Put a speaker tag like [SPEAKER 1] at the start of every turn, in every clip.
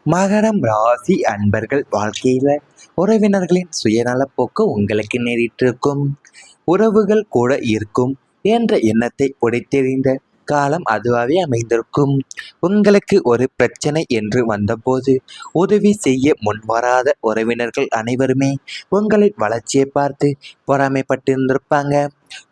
[SPEAKER 1] மகரம் ராசி அன்பர்கள் வாழ்க்கையில உறவினர்களின் சுயநலப்போக்கு உங்களுக்கு நேரிட்டிருக்கும். உறவுகள் கூட இருக்கும் என்ற எண்ணத்தை உடைத்தெறிந்த காலம் அதுவாகவே அமைந்திருக்கும். உங்களுக்கு ஒரு பிரச்சனை என்று வந்தபோது உதவி செய்ய முன்வராத உறவினர்கள் அனைவருமே உங்களின் வளர்ச்சியை பார்த்து பொறாமைப்பட்டிருந்திருப்பாங்க.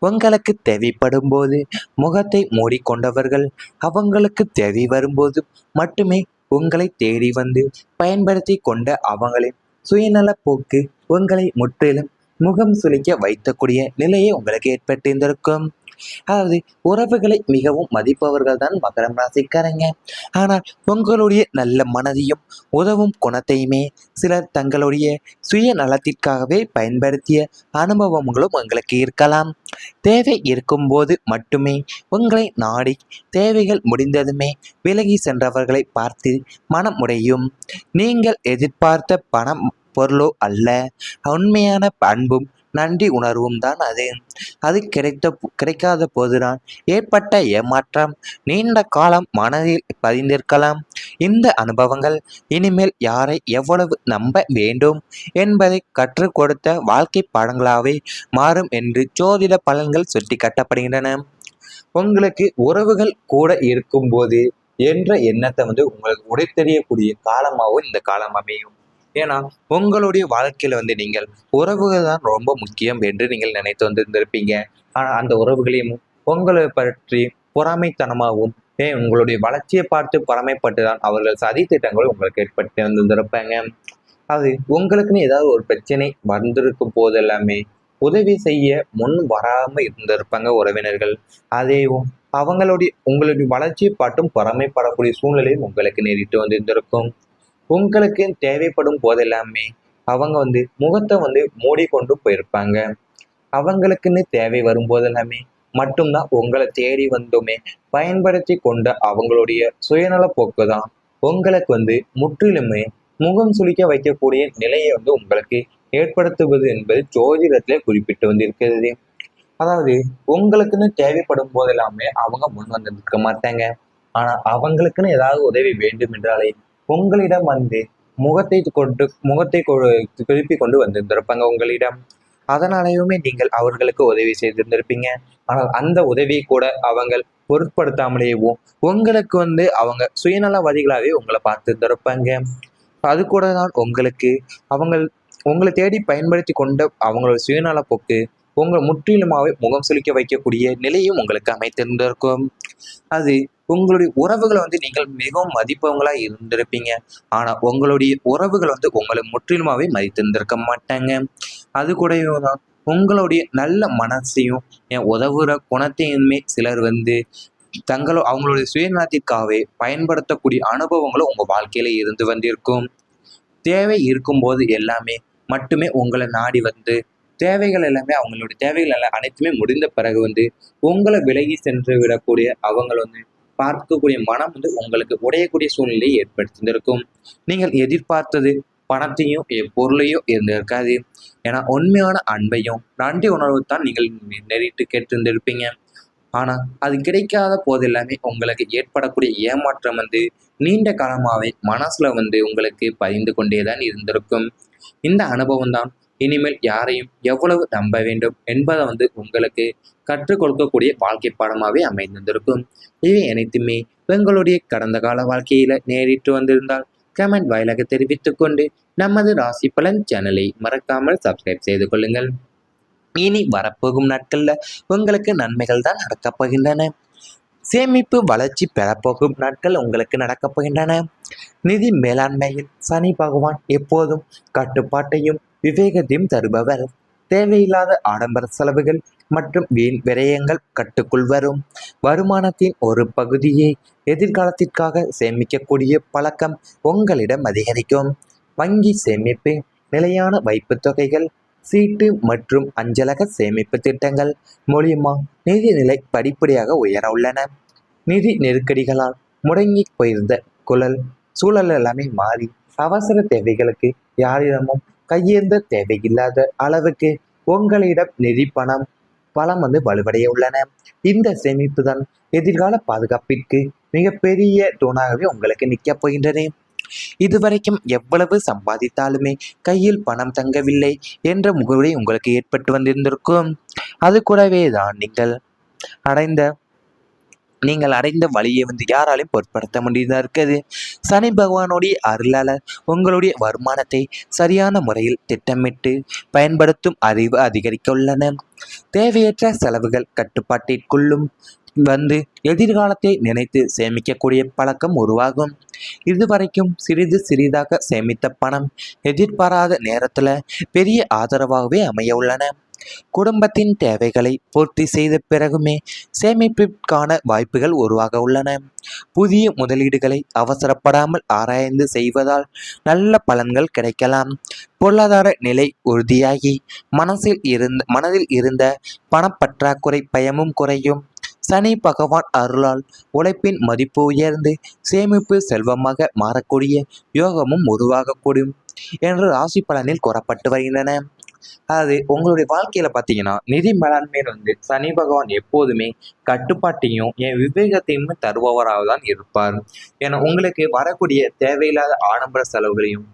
[SPEAKER 1] உங்களுக்கு தேவைப்படும் போது முகத்தை மூடிக்கொண்டவர்கள் அவங்களுக்கு தேவை வரும்போது மட்டுமே உங்களை தேடி வந்து பயன்படுத்தி கொண்ட அவங்களின் சுயநல போக்கு உங்களை முற்றிலும் முகம் சுளிக்க வைக்கக்கூடிய நிலையை உங்களுக்கு ஏற்பட்டிருந்திருக்கும். அதாவது உறவுகளை மிகவும் மதிப்பவர்கள் தான் மகரம் ராசிக்காரங்க. ஆனால் உங்களுடைய நல்ல மனதையும் உதவும் குணத்தையுமே சிலர் தங்களுடைய சுய நலத்திற்காகவே பயன்படுத்திய அனுபவங்களும் உங்களுக்கு இருக்கலாம். தேவை இருக்கும்போது மட்டுமே உங்களை நாடி தேவைகள் முடிந்ததுமே விலகி சென்றவர்களை பார்த்து மனம் உடையும். நீங்கள் எதிர்பார்த்த பணம் பொருளோ அல்ல, உண்மையான அன்பும் நன்றி உணர்வும் தான் அது. அது கிடைக்காத போதுதான் ஏற்பட்ட ஏமாற்றம் நீண்ட காலம் மனதில் பதிந்திருக்கலாம். இந்த அனுபவங்கள் இனிமேல் யாரை எவ்வளவு நம்ப வேண்டும் என்பதை கற்றுக் கொடுத்த வாழ்க்கை பாடங்களாகவே மாறும் என்று ஜோதிட பலன்கள் சுட்டி காட்டப்படுகின்றன. உங்களுக்கு உறவுகள் கூட இருக்கும்போது என்ற எண்ணத்தை உங்களுக்கு உடைத்தெறியக்கூடிய காலமாகவும் இந்த காலம் அமையும். ஏன்னா உங்களுடைய வாழ்க்கையில நீங்கள் உறவுகள் தான் ரொம்ப முக்கியம் என்று நீங்கள் நினைத்து வந்திருந்திருப்பீங்க. ஆனால் அந்த உறவுகளையும் உங்களை பற்றி பொறாமைத்தனமாகவும் உங்களுடைய வளர்ச்சியை பார்த்து பொறாமைப்பட்டு தான் அவர்கள் சதி திட்டங்களும் உங்களுக்கு ஏற்பட்டு வந்திருந்திருப்பாங்க. அது உங்களுக்குன்னு ஏதாவது ஒரு பிரச்சனை வந்திருக்கும் போதெல்லாமே உதவி செய்ய முன் வராமல் இருந்திருப்பாங்க உறவினர்கள். அதேவும் உங்களுடைய வளர்ச்சியை பாட்டும் பொறாமைப்படக்கூடிய சூழ்நிலையும் உங்களுக்கு நேரிட்டு வந்திருந்திருக்கும். உங்களுக்கு தேவைப்படும் போதெல்லாமே அவங்க முகத்தை மூடிக்கொண்டு போயிருப்பாங்க. அவங்களுக்குன்னு தேவை வரும்போதெல்லாமே மட்டும்தான் உங்களை தேடி வந்துமே பயன்படுத்தி கொண்ட அவங்களுடைய சுயநல போக்கு தான் உங்களுக்கு முற்றிலுமே முகம் சுளிக்க வைக்கக்கூடிய நிலையை உங்களுக்கு ஏற்படுத்துவது என்பது ஜோதிடத்திலே குறிப்பிட்டு வந்திருக்கிறது. அதாவது உங்களுக்குன்னு தேவைப்படும் போதெல்லாமே அவங்க முன் வந்திருக்க மாட்டாங்க. ஆனா அவங்களுக்குன்னு ஏதாவது உதவி வேண்டும் என்றாலே உங்களிடம் முகத்தை திருப்பி கொண்டு வந்திருந்திருப்பாங்க உங்களிடம். அதனாலேயுமே நீங்கள் அவர்களுக்கு உதவி செய்திருந்திருப்பீங்க. ஆனால் அந்த உதவியை கூட அவங்க பொருட்படுத்தாமலேயும் உங்களுக்கு அவங்க சுயநலவாதிகளாகவே உங்களை பார்த்துருந்திருப்பாங்க. அது கூட தான் அவங்க உங்களை தேடி பயன்படுத்தி கொண்ட அவங்களோட சுயநல போக்கு உங்களை முற்றிலுமாவே முகம் சுளிக்க வைக்கக்கூடிய நிலையும் உங்களுக்கு அமைத்திருந்திருக்கும். அது உங்களுடைய உறவுகளை நீங்கள் மிகவும் மதிப்பவங்களா இருந்திருப்பீங்க. ஆனா உங்களுடைய உறவுகள் உங்களை முற்றிலுமாவே மதித்திருந்திருக்க மாட்டாங்க. அது கூடவே தான் உங்களுடைய நல்ல மனசையும் உதவுற குணத்தையுமே சிலர் அவங்களுடைய சுயநலத்திற்காகவே பயன்படுத்தக்கூடிய அனுபவங்களும் உங்க வாழ்க்கையில இருந்து வந்திருக்கும். தேவை இருக்கும்போது எல்லாமே மட்டுமே உங்களை நாடி தேவைகள் எல்லாமே அவங்களுடைய தேவைகள் எல்லாம் அனைத்துமே முடிந்த பிறகு உங்களை விலகி சென்று விடக்கூடிய அவங்க பார்க்கக்கூடிய மனம் உங்களுக்கு உடையக்கூடிய சூழ்நிலையை ஏற்படுத்தியிருக்கும். நீங்கள் எதிர்பார்த்தது பணத்தையும் பொருளையும் இருந்திருக்காது. ஏன்னா உண்மையான அன்பையும் நன்றி உணர்வு தான் நீங்கள் நேரிட்டு கேட்டிருந்திருப்பீங்க. ஆனா அது கிடைக்காத போதெல்லாமே உங்களுக்கு ஏற்படக்கூடிய ஏமாற்றம் நீண்ட காலமாவே மனசுல உங்களுக்கு பதிந்து கொண்டேதான் இருந்திருக்கும். இந்த அனுபவம் தான் இனிமேல் யாரையும் எவ்வளவு நம்ப வேண்டும் என்பதை உங்களுக்கு கற்றுக் கொடுக்கக்கூடிய வாழ்க்கை பாடமாகவே அமைந்திருக்கும். இவை அனைத்துமே உங்களுடைய கடந்த கால வாழ்க்கையில நேரிட்டு வந்திருந்தால் கமெண்ட் வாயிலாக தெரிவித்துக் கொண்டு நமது ராசி பலன் சேனலை மறக்காமல் சப்ஸ்கிரைப் செய்து கொள்ளுங்கள். இனி வரப்போகும் நாட்கள்ல உங்களுக்கு நன்மைகள் தான் நடக்கப் போகின்றன. சேமிப்பு வளர்ச்சி பெறப்போகும் நாட்கள் உங்களுக்கு நடக்கப் போகின்றன. நிதி மேலாண்மையில் சனி பகவான் எப்போதும் கட்டுப்பாட்டையும் விவேகத்தையும் தருபவர். தேவையில்லாத ஆடம்பர செலவுகள் மற்றும் வீண் விரயங்கள் கட்டுக்குள் வரும். வருமானத்தின் ஒரு பகுதியை எதிர்காலத்திற்காக சேமிக்கக்கூடிய பழக்கம் உங்களிடம் அதிகரிக்கும். வங்கி சேமிப்பு, நிலையான வைப்பு தொகைகள், சீட்டு மற்றும் அஞ்சலக சேமிப்பு திட்டங்கள் மூலியமா நிதிநிலை படிப்படியாக உயர உள்ளன. நிதி நெருக்கடிகளால் முடங்கி போயிருந்த சூழல் எல்லாமே மாறி அவசர தேவைகளுக்கு யாரிடமும் கையேந்த தேவையில்லாத அளவுக்கு உங்களிடம் நிதி பலம் வலுவடைய உள்ளன. இந்த சேமிப்பு தான் எதிர்கால பாதுகாப்பிற்கு மிகப்பெரிய தூணாகவே உங்களுக்கு நிற்கப் போகின்றன. இதுவரைக்கும் எவ்வளவு சம்பாதித்தாலுமே கையில் பணம் தங்கவில்லை என்ற முகவரி உங்களுக்கு ஏற்பட்டு வந்திருந்திருக்கும். அது கூடவே தான் அடைந்த நீங்கள் அடைந்த வழியை யாராலையும் பொருட்படுத்த முடியதா இருக்குது. சனி பகவானுடைய அருளால உங்களுடைய வருமானத்தை சரியான முறையில் திட்டமிட்டு பயன்படுத்தும் அறிவு அதிகரிக்க உள்ளன. தேவையற்ற செலவுகள் கட்டுப்பாட்டிற்குள்ளும் எதிர்காலத்தை நினைத்து சேமிக்கக்கூடிய பழக்கம் உருவாகும். இதுவரைக்கும் சிறிது சிறிதாக சேமித்த பணம் எதிர்பாராத நேரத்துல பெரிய ஆதரவாகவே அமைய உள்ளன. குடும்பத்தின் தேவைகளை பூர்த்தி செய்த பிறகுமே சேமிப்பிற்கான வாய்ப்புகள் உருவாக உள்ளன. புதிய முதலீடுகளை அவசரப்படாமல் ஆராய்ந்து செய்வதால் நல்ல பலன்கள் கிடைக்கலாம். பொருளாதார நிலை உறுதியாகி மனதில் இருந்த பணப்பற்றாக்குறை பயமும் குறையும். சனி பகவான் அருளால் உழைப்பின் மதிப்பு உயர்ந்து சேமிப்பு செல்வமாக மாறக்கூடிய யோகமும் உருவாகக்கூடும் என்று ராசி பலனில் கூறப்பட்டு வருகின்றன. அதாவது உங்களுடைய வாழ்க்கையில பார்த்தீங்கன்னா நிதி மேலாண்மையில் சனி பகவான் எப்போதுமே கட்டுப்பாட்டையும் விவேகத்தையும் தருபவராக தான் இருப்பார். ஏன்னா உங்களுக்கு வரக்கூடிய தேவையில்லாத ஆடம்பர செலவுகளையும்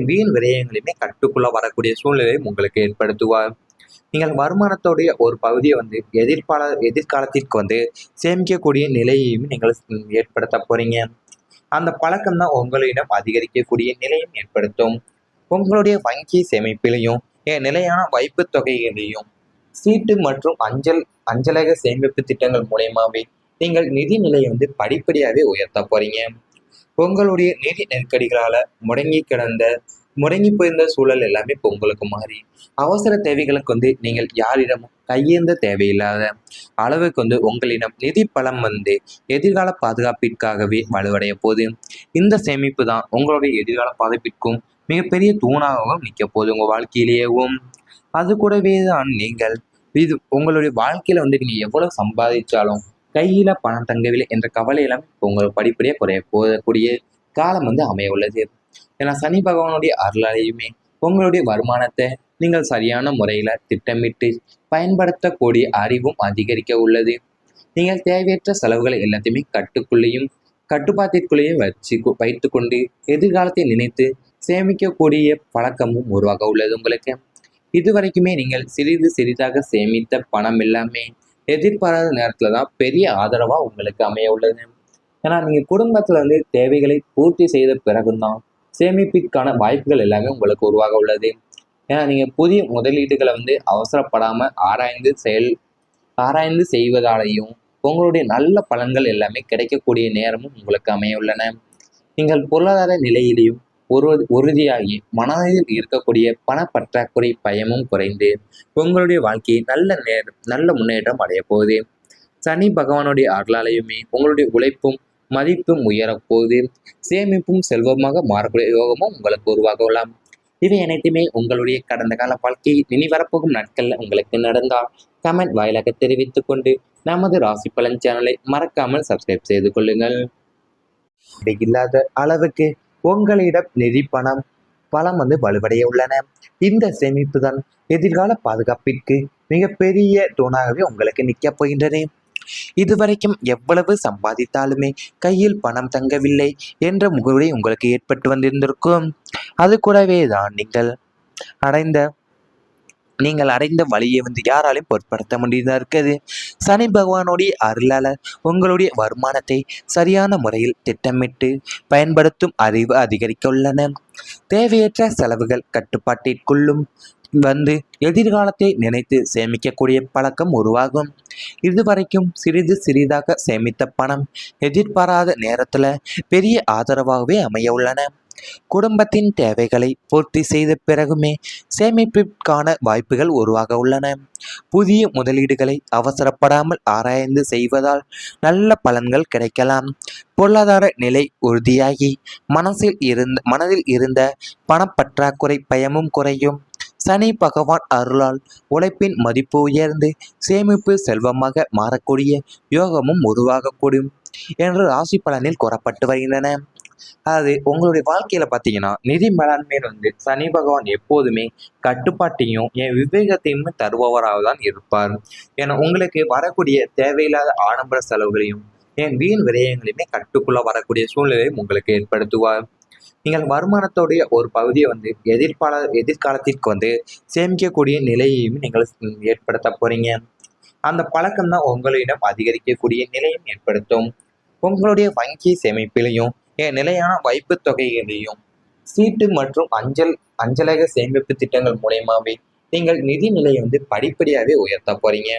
[SPEAKER 1] வீண் விரயங்களையுமே கட்டுக்குள்ள வரக்கூடிய சூழ்நிலையும் உங்களுக்கு ஏற்படுத்துவார். நீங்கள் வருமானத்தோடைய ஒரு பகுதியை எதிர்காலத்திற்கு சேமிக்கக்கூடிய நிலையையும் நீங்கள் ஏற்படுத்த போறீங்க. அந்த பழக்கம் தான் உங்களிடம் அதிகரிக்கக்கூடிய நிலையும் ஏற்படுத்தும். உங்களுடைய வங்கி சேமிப்பிலையும் நிலையான வைப்பு தொகைகளையும் சீட்டு மற்றும் அஞ்சலக சேமிப்பு திட்டங்கள் மூலயமாவே நீங்கள் நிதி நிலையை படிப்படியாகவே உயர்த்த போறீங்க. உங்களுடைய நிதி நெருக்கடிகளால முடங்கி போயிருந்த சூழல் எல்லாமே இப்போ உங்களுக்கு மாறி அவசர தேவைகளுக்கு நீங்கள் யாரிடமும் கையேந்த தேவையில்லாத அளவுக்கு உங்களிடம் நிதி பலம் எதிர்கால பாதுகாப்பிற்காகவே வலுவடைய போகுது. இந்த சேமிப்பு தான் உங்களுடைய எதிர்கால பாதுகாப்பிற்கும் மிகப்பெரிய தூணாகவும் நிற்க போகுது உங்கள் வாழ்க்கையிலேயேவும். அது கூடவே தான் உங்களுடைய வாழ்க்கையில நீங்கள் எவ்வளவு சம்பாதிச்சாலும் கையில பணம் தங்கவில்லை என்ற கவலை எல்லாம் இப்போ உங்களுக்கு படிப்படியாக குறைய போகக்கூடிய காலம் அமைய உள்ளது. ஏன்னா சனி பகவானுடைய அருளாலையுமே உங்களுடைய வருமானத்தை நீங்கள் சரியான முறையில திட்டமிட்டு பயன்படுத்தக்கூடிய அறிவும் அதிகரிக்க உள்ளது. நீங்கள் தேவையற்ற செலவுகளை எல்லாத்தையுமே கட்டுப்பாட்டிற்குள்ளேயும் வைத்து கொண்டு எதிர்காலத்தை நினைத்து சேமிக்கக்கூடிய பழக்கமும் உருவாக உள்ளது உங்களுக்கு. இதுவரைக்குமே நீங்கள் சிறிது சிறிதாக சேமித்த பணம் எல்லாமே எதிர்பாராத நேரத்துல தான் பெரிய ஆதரவா உங்களுக்கு அமைய உள்ளது. ஏன்னா நீங்க குடும்பத்துல தேவைகளை பூர்த்தி செய்த பிறகுதான் சேமிப்பிற்கான வாய்ப்புகள் எல்லாமே உங்களுக்கு உருவாக உள்ளது. ஏன்னா நீங்க புதிய முதலீடுகளை அவசரப்படாம ஆராய்ந்து செய்வதாலையும் உங்களுடைய நல்ல பலன்கள் எல்லாமே கிடைக்கக்கூடிய நேரமும் உங்களுக்கு அமைய உள்ளன. நீங்கள் பொருளாதார நிலையிலையும் உறுதியாகி மனதில் இருக்கக்கூடிய பணப்பற்றாக்குறை பயமும் குறைந்து உங்களுடைய வாழ்க்கையை நல்ல முன்னேற்றம் அடைய போகுது. சனி பகவானுடைய அருளாலையுமே உங்களுடைய உழைப்பும் மதிப்பும் உயரப்போகுது. சேமிப்பும் செல்வமாக மாறக்கூடிய யோகமும் உங்களுக்கு உருவாகலாம். இவை அனைத்துமே உங்களுடைய கடந்த கால வாழ்க்கை இனி வரப்போகும் நாட்கள்ல உங்களுக்கு நடந்தால் கமெண்ட் வாயிலாக தெரிவித்துக் கொண்டு நமது ராசி பலன் சேனலை மறக்காமல் சப்ஸ்கிரைப் செய்து கொள்ளுங்கள். இல்லாத அளவுக்கு உங்களிடம் நிதி பலம் வலுவடைய உள்ளன. இந்த சேமிப்பு தான் எதிர்கால பாதுகாப்பிற்கு மிகப்பெரிய தூணாகவே உங்களுக்கு நிற்க போகின்றது. இதுவரைக்கும் எவ்வளவு சம்பாதித்தாலுமே கையில் பணம் தங்கவில்லை என்ற முகவரி உங்களுக்கு ஏற்பட்டு வந்திருந்திருக்கும். அது கூடவே தான் நீங்கள் அடைந்த வழியை யாராலையும் பொருட்படுத்த முடியதா இருக்குது. சனி பகவானுடைய அருளால உங்களுடைய வருமானத்தை சரியான முறையில் திட்டமிட்டு பயன்படுத்தும் அறிவு அதிகரிக்க உள்ளன. தேவையற்ற செலவுகள் கட்டுப்பாட்டிற்குள்ளும் எதிர்காலத்தை நினைத்து சேமிக்கக்கூடிய பழக்கம் உருவாகும். இதுவரைக்கும் சிறிது சிறிதாக சேமித்த பணம் எதிர்பாராத நேரத்துல பெரிய ஆதரவாகவே அமைய உள்ளன. குடும்பத்தின் தேவைகளை பூர்த்தி செய்த பிறகுமே சேமிப்பிற்கான வாய்ப்புகள் உருவாக உள்ளன. புதிய முதலீடுகளை அவசரப்படாமல் ஆராய்ந்து செய்வதால் நல்ல பலன்கள் கிடைக்கலாம். பொருளாதார நிலை உறுதியாகி மனதில் இருந்த பணப்பற்றாக்குறை பயமும் குறையும். சனி பகவான் அருளால் உழைப்பின் மதிப்பு உயர்ந்து சேமிப்பு செல்வமாக மாறக்கூடிய யோகமும் உருவாகக்கூடும் என்று ராசி பலனில் கூறப்பட்டு வருகின்றன. அதாவது உங்களுடைய வாழ்க்கையில பார்த்தீங்கன்னா நிதி மேலாண்மையில் சனி பகவான் எப்போதுமே கட்டுப்பாட்டையும் விவேகத்தையும் தருபவராக தான் இருப்பார். ஏன்னா உங்களுக்கு வரக்கூடிய தேவையில்லாத ஆடம்பர செலவுகளையும் வீண் விரயங்களையுமே கட்டுக்குள்ள வரக்கூடிய சூழ்நிலையும் உங்களுக்கு ஏற்படுத்துவார். நீங்கள் வருமானத்தோடைய ஒரு பகுதியை எதிர்காலத்திற்கு சேமிக்கக்கூடிய நிலையையும் நீங்கள் ஏற்படுத்த போறீங்க. அந்த பழக்கம் தான் உங்களிடம் அதிகரிக்கக்கூடிய நிலையும் ஏற்படுத்தும். உங்களுடைய வங்கி சேமிப்பிலையும் நிலையான வைப்பு தொகைகளையும் சீட்டு மற்றும் அஞ்சலக சேமிப்பு திட்டங்கள் மூலயமாவே நீங்கள் நிதி நிலையை படிப்படியாகவே உயர்த்த போறீங்க.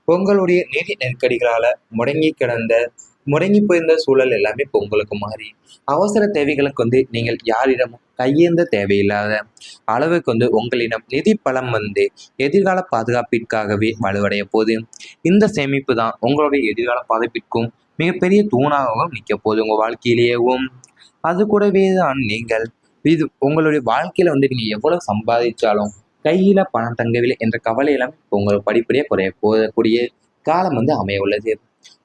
[SPEAKER 1] உங்களுடைய நிதி நெருக்கடிகளால முடங்கி போயிருந்த சூழல் எல்லாமே இப்போ உங்களுக்கு மாறி அவசர தேவைகளுக்கு நீங்கள் யாரிடமும் கையேந்த தேவையில்லாத அளவுக்கு உங்களிடம் நிதி பலம் எதிர்கால பாதுகாப்பிற்காகவே வலுவடைய போகுது. இந்த சேமிப்பு தான் உங்களுடைய எதிர்கால பாதுகாப்பிற்கும் மிகப்பெரிய தூணாகவும் நிற்க போகுது உங்கள் வாழ்க்கையிலேயேவும். அது கூடவே தான் நீங்கள் இது உங்களுடைய வாழ்க்கையில நீங்க எவ்வளவு சம்பாதிச்சாலும் கையில பணம் தங்கவில்லை என்ற கவலை எல்லாம் இப்போ உங்களுக்கு படிப்படியாக குறைய போகக்கூடிய காலம் அமைய உள்ளது.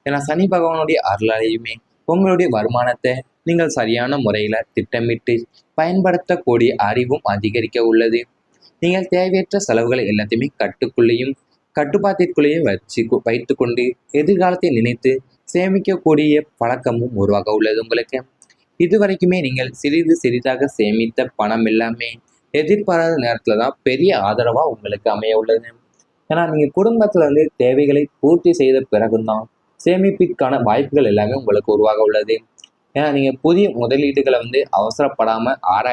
[SPEAKER 1] ஏன்னா சனி பகவானுடைய அருளாலையுமே உங்களுடைய வருமானத்தை நீங்கள் சரியான முறையில திட்டமிட்டு பயன்படுத்தக்கூடிய அறிவும் அதிகரிக்க உள்ளது. நீங்கள் தேவையற்ற செலவுகளை எல்லாத்தையுமே கட்டுப்பாட்டிற்குள்ளேயும் வைத்துக்கொண்டு எதிர்காலத்தை நினைத்து சேமிக்கக்கூடிய பழக்கமும் உருவாக உள்ளது உங்களுக்கு. இதுவரைக்குமே நீங்கள் சிறிது சிறிதாக சேமித்த பணம் எல்லாமே எதிர்பாராத நேரத்துல தான் பெரிய ஆதரவா உங்களுக்கு அமைய உள்ளது. ஏன்னா நீங்க குடும்பத்துல தேவைகளை பூர்த்தி செய்த பிறகுதான் சேமிப்பிற்கான வாய்ப்புகள் எல்லாமே உங்களுக்கு உருவாக உள்ளது. ஏன்னா நீங்க புதிய முதலீடுகளை அவசரப்படாம ஆராய்ந்து